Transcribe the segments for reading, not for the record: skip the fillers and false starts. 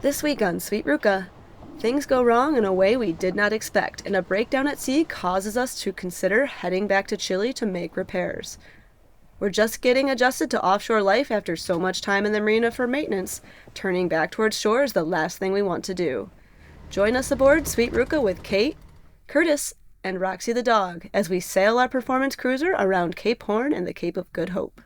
This week on Sweet Ruca, things go wrong in a way we did not expect, and a breakdown at sea causes us to consider heading back to Chile to make repairs. We're just getting adjusted to offshore life after so much time in the marina for maintenance. Turning back towards shore is the last thing we want to do. Join us aboard Sweet Ruca with Kate, Curtis, and Roxy the dog as we sail our performance cruiser around Cape Horn and the Cape of Good Hope.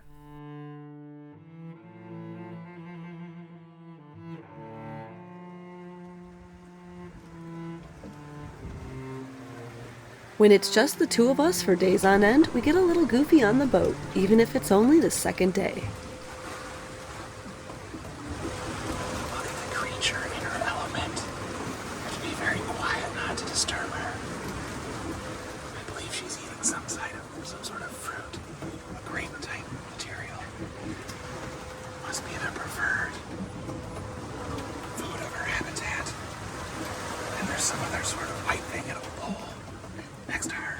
When it's just the two of us for days on end, we get a little goofy on the boat, even if it's only the second day. Look at the creature in her element. Have to be very quiet not to disturb her. I believe she's eating some sort of fruit, a grape-type material. Must be their preferred food of her habitat. And there's some other sort of white thing in a bowl next to her.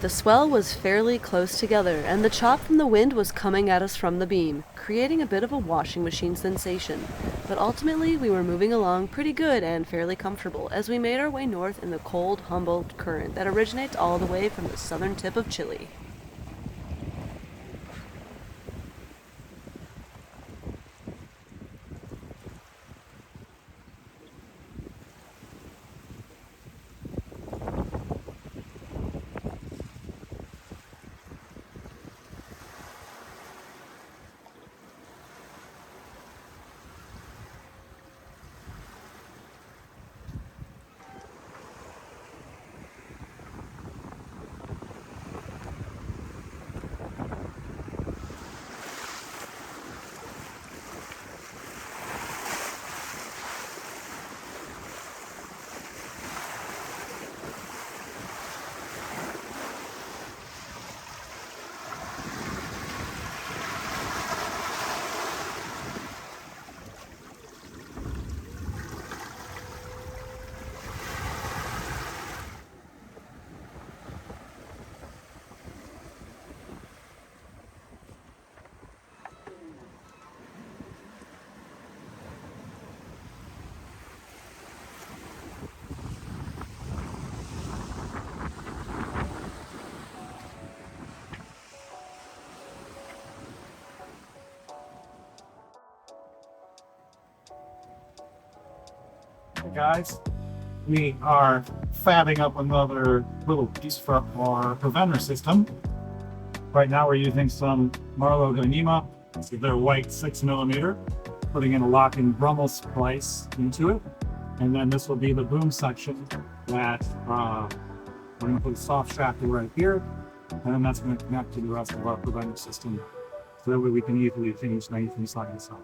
The swell was fairly close together, and the chop from the wind was coming at us from the beam, creating a bit of a washing machine sensation. But ultimately, we were moving along pretty good and fairly comfortable as we made our way north in the cold, Humboldt current that originates all the way from the southern tip of Chile. Hey guys, we are fabbing up another little piece for our preventer system. Right now we're using some Marlow Dyneema. It's their white 6mm, putting in a locking Brummel splice into it. And then this will be the boom section that we're going to put a soft shaft right here. And then that's going to connect to the rest of our preventer system. So that way we can easily finish anything side by side.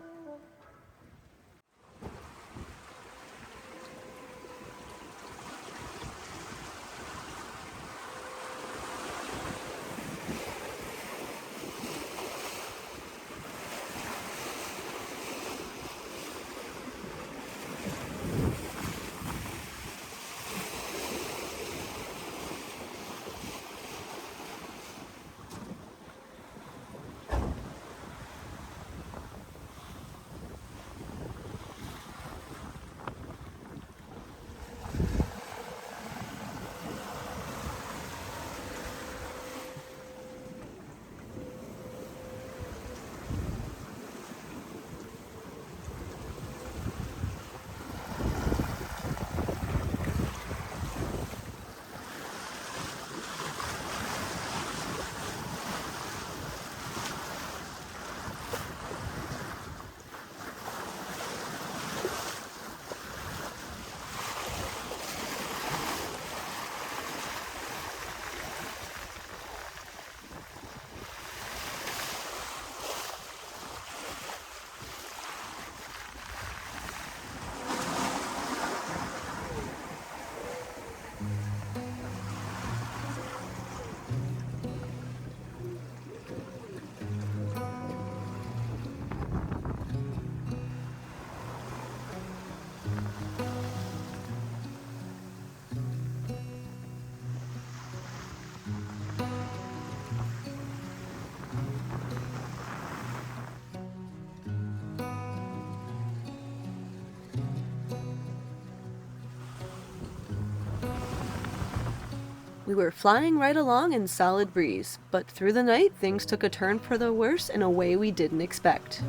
We were flying right along in solid breeze, but through the night things took a turn for the worse in a way we didn't expect.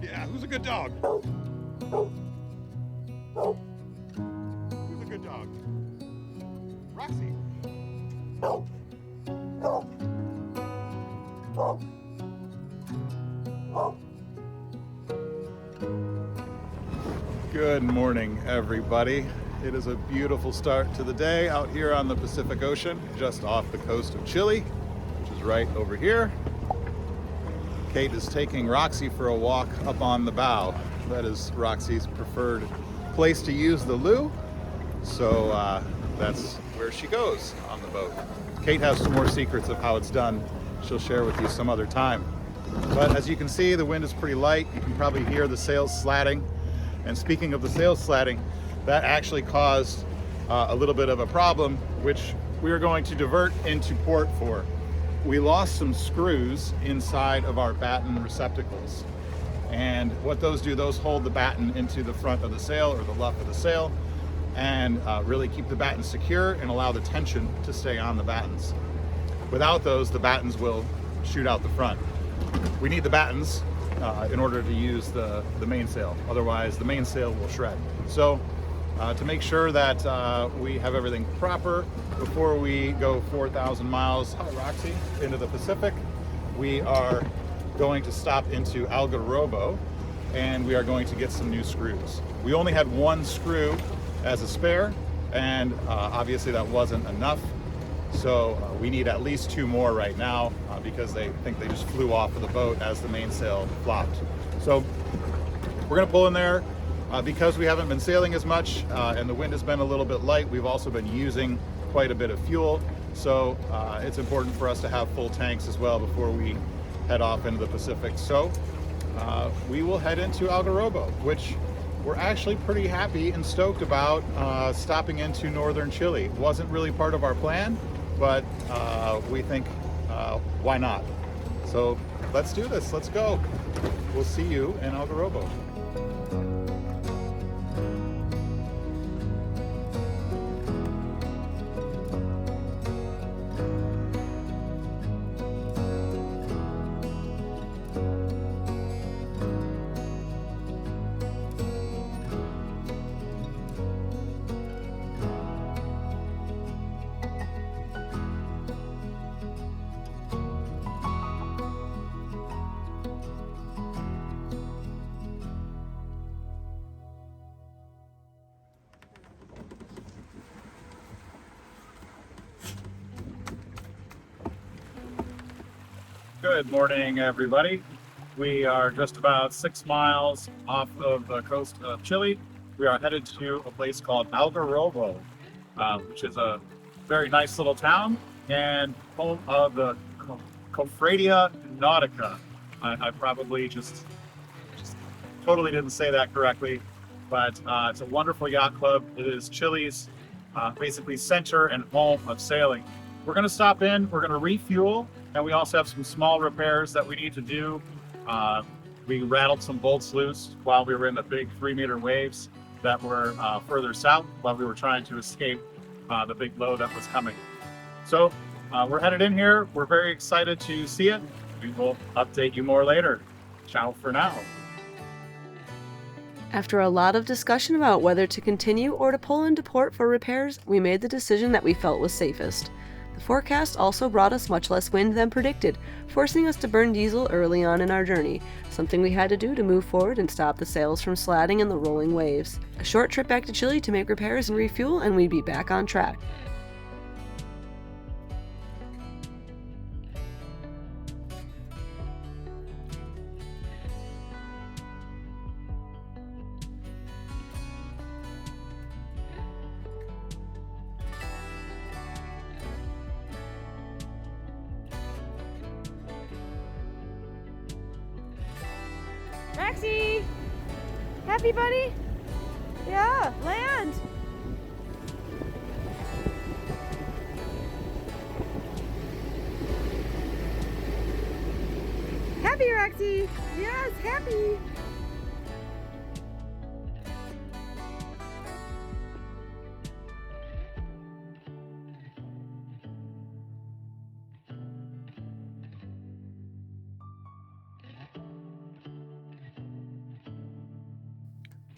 Yeah, who's a good dog? Who's a good dog? Roxy. Good morning, everybody. It is a beautiful start to the day out here on the Pacific Ocean, just off the coast of Chile, which is right over here. Kate is taking Roxy for a walk up on the bow. That is Roxy's preferred place to use the loo. So that's where she goes on the boat. Kate has some more secrets of how it's done. She'll share with you some other time. But as you can see, the wind is pretty light. You can probably hear the sails slatting. And speaking of the sails slatting, that actually caused a little bit of a problem, which we are going to divert into port for. We lost some screws inside of our batten receptacles. And what those do, those hold the batten into the front of the sail or the luff of the sail and really keep the batten secure and allow the tension to stay on the battens. Without those, the battens will shoot out the front. We need the battens in order to use the mainsail. Otherwise, the mainsail will shred. So to make sure that we have everything proper before we go 4,000 miles, hi Roxy, into the Pacific, we are going to stop into Algarrobo and we are going to get some new screws. We only had one screw as a spare, and obviously that wasn't enough. So we need at least two more right now because they think they just flew off of the boat as the mainsail flopped. So we're gonna pull in there because we haven't been sailing as much and the wind has been a little bit light. We've also been using quite a bit of fuel. So it's important for us to have full tanks as well before we head off into the Pacific. So we will head into Algarrobo, which we're actually pretty happy and stoked about stopping into northern Chile. It wasn't really part of our plan, but we think why not? So let's do this, let's go. We'll see you in Algarrobo. Good morning, everybody. We are just about 6 miles off of the coast of Chile. We are headed to a place called Algarrobo, which is a very nice little town and home of the Cofradia Nautica. I probably just totally didn't say that correctly, but it's a wonderful yacht club. It is Chile's basically center and home of sailing. We're going to stop in, we're going to refuel, and we also have some small repairs that we need to do. We rattled some bolts loose while we were in the big 3-meter waves that were further south while we were trying to escape the big low that was coming. So we're headed in here. We're very excited to see it. We will update you more later. Ciao for now. After a lot of discussion about whether to continue or to pull into port for repairs, we made the decision that we felt was safest. The forecast also brought us much less wind than predicted, forcing us to burn diesel early on in our journey, something we had to do to move forward and stop the sails from slatting in the rolling waves. A short trip back to Chile to make repairs and refuel, and we'd be back on track. Maxie! Happy, buddy? Yeah, land! Happy, Roxy! Yes, happy!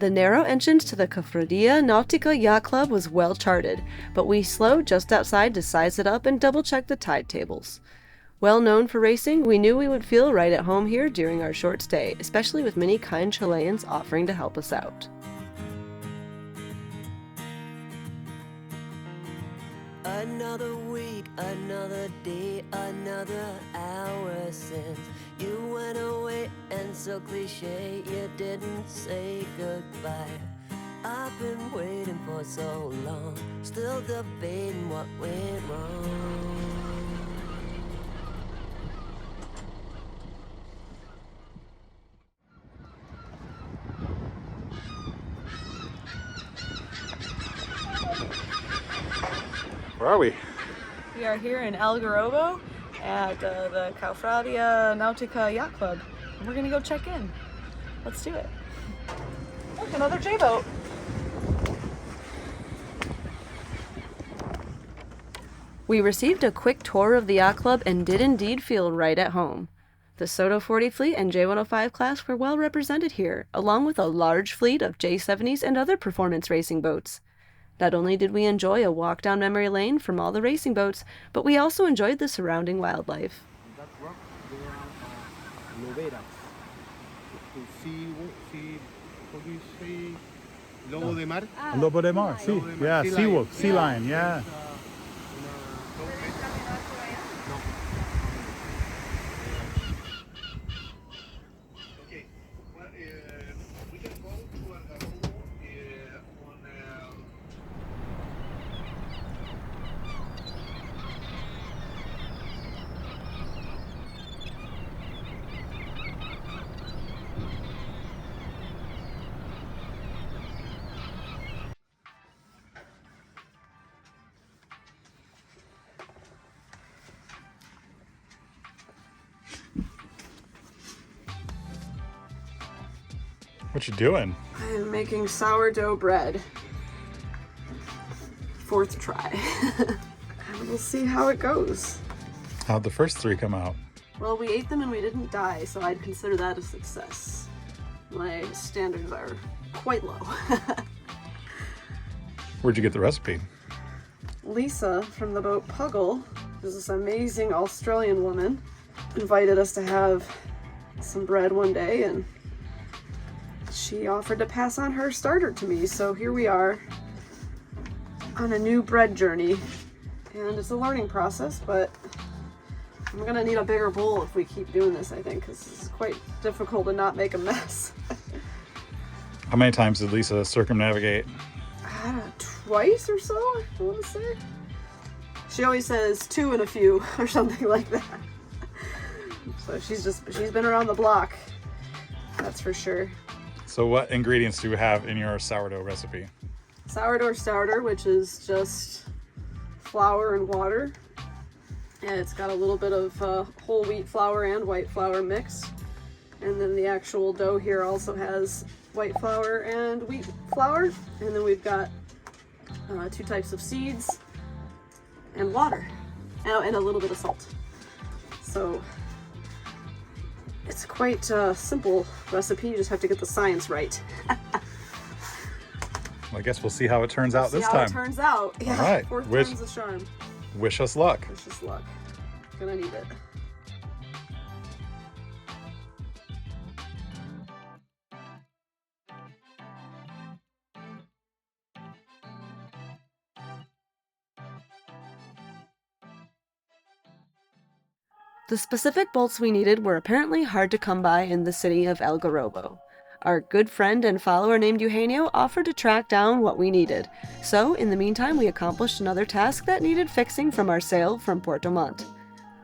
The narrow entrance to the Cofradía Náutica Yacht Club was well charted, but we slowed just outside to size it up and double-check the tide tables. Well known for racing, we knew we would feel right at home here during our short stay, especially with many kind Chileans offering to help us out. Another week, another day, another hour since you went away, and so cliche you didn't say goodbye. I've been waiting for so long, still debating what went wrong. Where are we? We are here in Algarrobo at the Cofradía Náutica Yacht Club. And we're gonna go check in. Let's do it. Look, another J-boat. We received a quick tour of the yacht club and did indeed feel right at home. The Soto 40 fleet and J105 class were well represented here, along with a large fleet of J70s and other performance racing boats. Not only did we enjoy a walk down memory lane from all the racing boats, but we also enjoyed the surrounding wildlife. That rock, there are loberas. How do you say? Lobo de mar? Lobo de mar, sí. Lobo de mar. Yeah, Sea sea lion. wolf, sea lion, yeah. Okay, well, we can go to Algarrobo on What you doing? I am making sourdough bread. 4th try. And we'll see how it goes. How'd the first 3 come out? Well, we ate them and we didn't die, so I'd consider that a success. My standards are quite low. Where'd you get the recipe? Lisa from the boat Puggle, who's this amazing Australian woman, invited us to have some bread one day, and she offered to pass on her starter to me. So here we are on a new bread journey, and it's a learning process, but I'm gonna need a bigger bowl if we keep doing this, I think, because it's quite difficult to not make a mess. How many times did Lisa circumnavigate? I don't know, twice or so, I want to say. She always says 2 and a few or something like that. So she's been around the block, that's for sure. So what ingredients do you have in your sourdough recipe? Sourdough starter, which is just flour and water. And it's got a little bit of whole wheat flour and white flour mixed. And then the actual dough here also has white flour and wheat flour. And then we've got 2 types of seeds and water. Oh, and a little bit of salt. So it's quite a simple recipe. You just have to get the science right. Well, I guess we'll see how it turns out this See how time. it turns out. Yeah, All right. 4th Wish- time's the charm. Wish us luck. Wish us luck. Gonna need it. The specific bolts we needed were apparently hard to come by in the city of Algarrobo. Our good friend and follower named Eugenio offered to track down what we needed. So, in the meantime, we accomplished another task that needed fixing from our sail from Puerto Montt.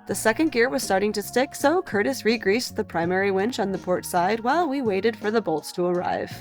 The second gear was starting to stick, so Curtis re-greased the primary winch on the port side while we waited for the bolts to arrive.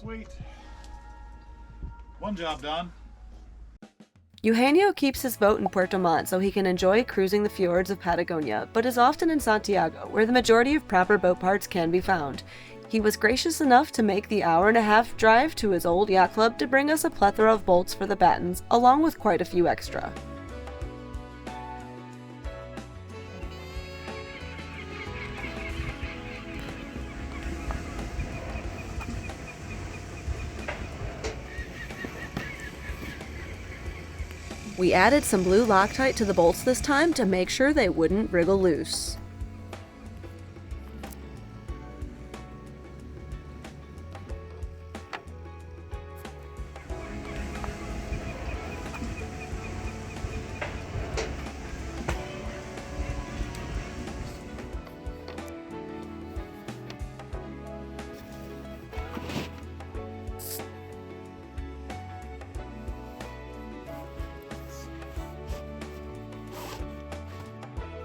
Sweet. One job done. Eugenio keeps his boat in Puerto Montt so he can enjoy cruising the fjords of Patagonia, but is often in Santiago, where the majority of proper boat parts can be found. He was gracious enough to make the hour-and-a-half drive to his old yacht club to bring us a plethora of bolts for the battens, along with quite a few extra. We added some blue Loctite to the bolts this time to make sure they wouldn't wriggle loose.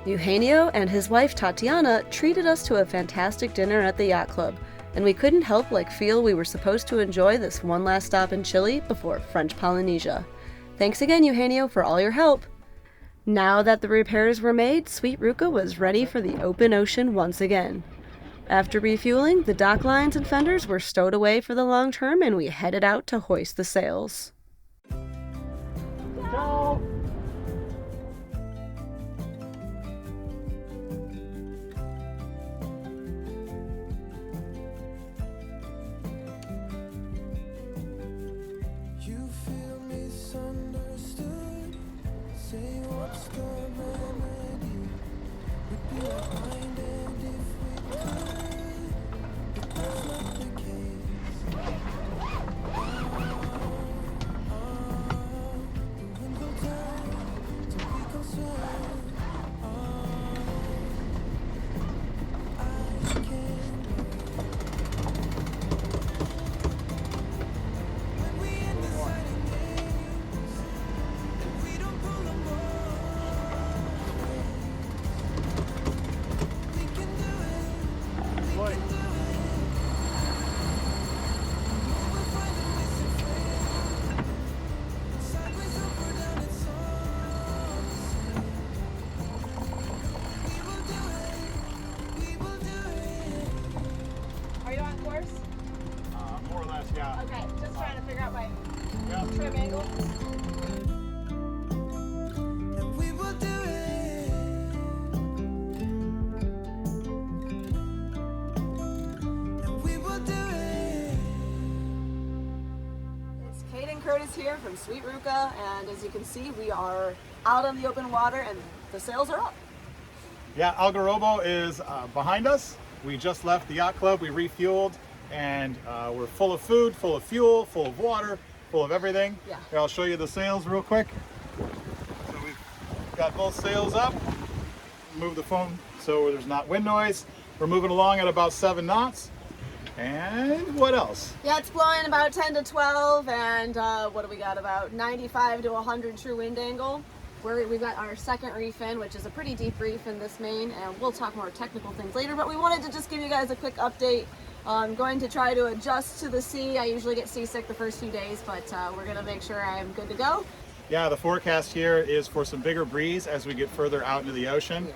Eugenio and his wife Tatiana treated us to a fantastic dinner at the yacht club, and we couldn't help but feel we were supposed to enjoy this one last stop in Chile before French Polynesia. Thanks again, Eugenio, for all your help. Now that the repairs were made, Sweet Ruca was ready for the open ocean once again. After refueling, the dock lines and fenders were stowed away for the long term, and we headed out to hoist the sails. Ciao. You feel misunderstood. Say what's the remedy? We'd be reminded if we could, but that's not the case. The wind will turn, don't be concerned. I can't when we end the signing days, and we don't pull them we can do it, we can do it. We'll find a missing friend. Sideways up or down, it's all the same. We will do it. Are you on course? More or less, yeah. Okay, just trying to figure out my Yeah. trim angle. And we will do it. And we will do it. It's Kate and Curtis here from Sweet Ruca, and as you can see, we are out on the open water and the sails are up. Yeah, Algarrobo is behind us. We just left the yacht club, we refueled, and we're full of food, full of fuel, full of water, full of everything. Yeah. Here, I'll show you the sails real quick. So we've got both sails up. Move the phone so there's not wind noise. We're moving along at about 7 knots. And what else? Yeah, it's blowing about 10 to 12, and what do we got? About 95 to 100 true wind angle. We've got our second reef in, which is a pretty deep reef in this main, and we'll talk more technical things later, but we wanted to just give you guys a quick update. I'm going to try to adjust to the sea. I usually get seasick the first few days, but we're going to make sure I'm good to go. Yeah, the forecast here is for some bigger breeze as we get further out into the ocean.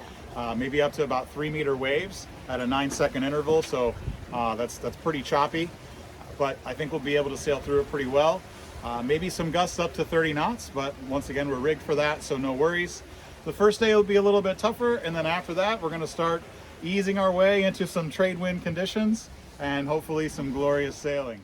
Maybe up to about 3-meter waves at a 9-second interval, so that's pretty choppy, but I think we'll be able to sail through it pretty well. Maybe some gusts up to 30 knots, but once again, we're rigged for that, so no worries. The first day will be a little bit tougher, and then after that, we're going to start easing our way into some trade wind conditions and hopefully some glorious sailing.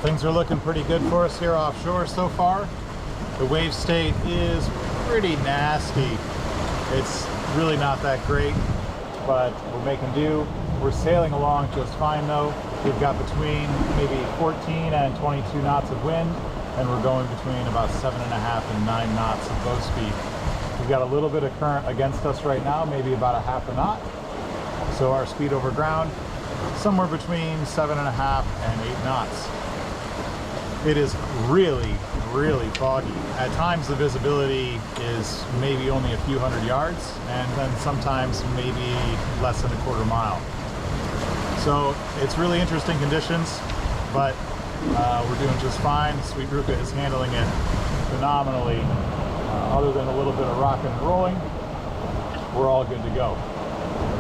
things are looking pretty good for us here offshore so far. The wave state is pretty nasty. It's really not that great, but we're making do. We're sailing along just fine though. We've got between maybe 14 and 22 knots of wind, and we're going between about 7.5 and 9 knots of bow speed. We've got a little bit of current against us right now, maybe about a half a knot. So our speed over ground, somewhere between 7.5 and 8 knots. It is really, really foggy. At times the visibility is maybe only a few hundred yards, and then sometimes maybe less than a quarter mile. So it's really interesting conditions, but we're doing just fine. Sweet Ruca is handling it phenomenally. Other than a little bit of rocking and rolling, we're all good to go.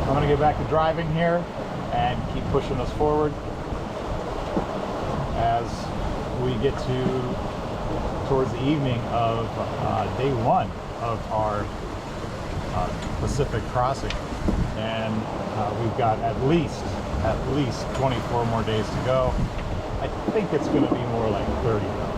I'm gonna get back to driving here and keep pushing us forward as we get towards the evening of day 1 of our Pacific crossing, and we've got at least 24 more days to go. I think it's going to be more like 30 though.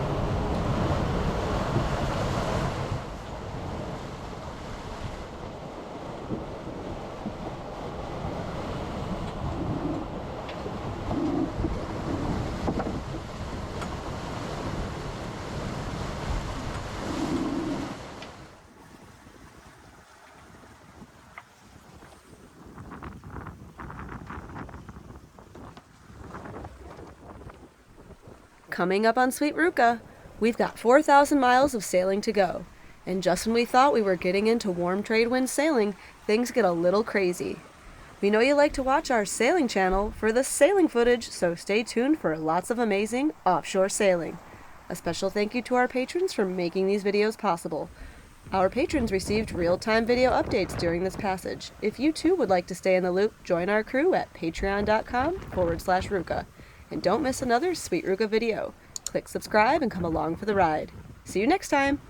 Coming up on Sweet Ruca, we've got 4,000 miles of sailing to go. And just when we thought we were getting into warm trade wind sailing, things get a little crazy. We know you like to watch our sailing channel for the sailing footage, so stay tuned for lots of amazing offshore sailing. A special thank you to our patrons for making these videos possible. Our patrons received real-time video updates during this passage. If you too would like to stay in the loop, join our crew at patreon.com/Ruca. And don't miss another Sweet Ruca video. Click subscribe and come along for the ride. See you next time!